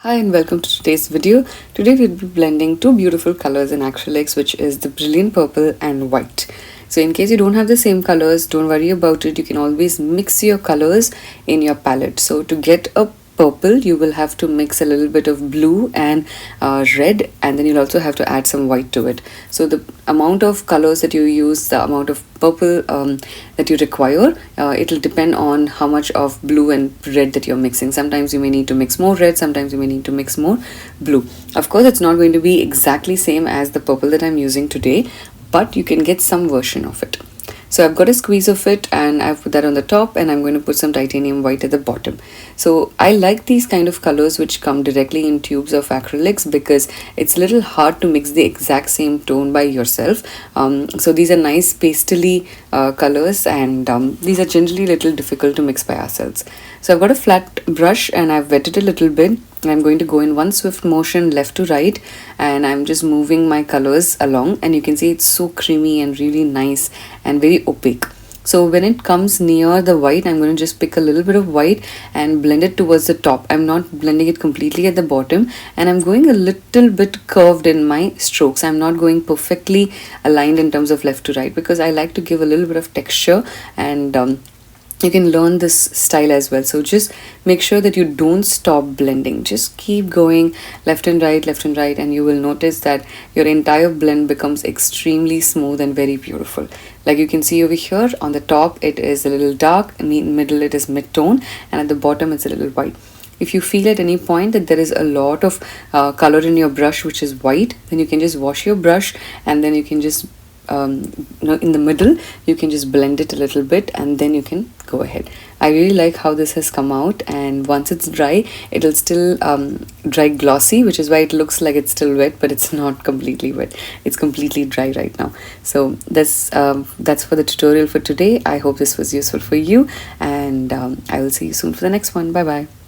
Hi and welcome to today's video. Today we'll be blending two beautiful colors in acrylics, which is the brilliant purple and white. So in case you don't have the same colors, don't worry about it. You can always mix your colors in your palette. So to get a purple, you will have to mix a little bit of blue and red, and then you'll also have to add some white to it. So the amount of colors that you use, the amount of purple that you require, it'll depend on how much of blue and red that you're mixing. Sometimes you may need to mix more red, sometimes you may need to mix more blue. Of course, it's not going to be exactly same as the purple that I'm using today, but you can get some version of it. So I've got a squeeze of it and I've put that on the top, and I'm going to put some titanium white at the bottom. So I like these kind of colors which come directly in tubes of acrylics because it's a little hard to mix the exact same tone by yourself. So these are nice pastely colors, and these are generally a little difficult to mix by ourselves. So I've got a flat brush and I've wet it a little bit. I'm going to go in one swift motion left to right, and I'm just moving my colors along, and you can see it's so creamy and really nice and very opaque. So when it comes near the white, I'm going to just pick a little bit of white and blend it towards the top. I'm not blending it completely at the bottom, and I'm going a little bit curved in my strokes. I'm not going perfectly aligned in terms of left to right because I like to give a little bit of texture, and you can learn this style as well. So just make sure that you don't stop blending. Just keep going left and right, and you will notice that your entire blend becomes extremely smooth and very beautiful. Like you can see over here, on the top it is a little dark, in middle it is mid-tone, and at the bottom it's a little white. If you feel at any point that there is a lot of color in your brush which is white, then you can just wash your brush, and then you can just in the middle you can just blend it a little bit, and then you can go ahead. I really like how this has come out, and once it's dry it'll still dry glossy, which is why it looks like it's still wet, but it's not completely wet. It's completely dry right now. So that's for the tutorial for today. I hope this was useful for you, and I will see you soon for the next one. Bye bye.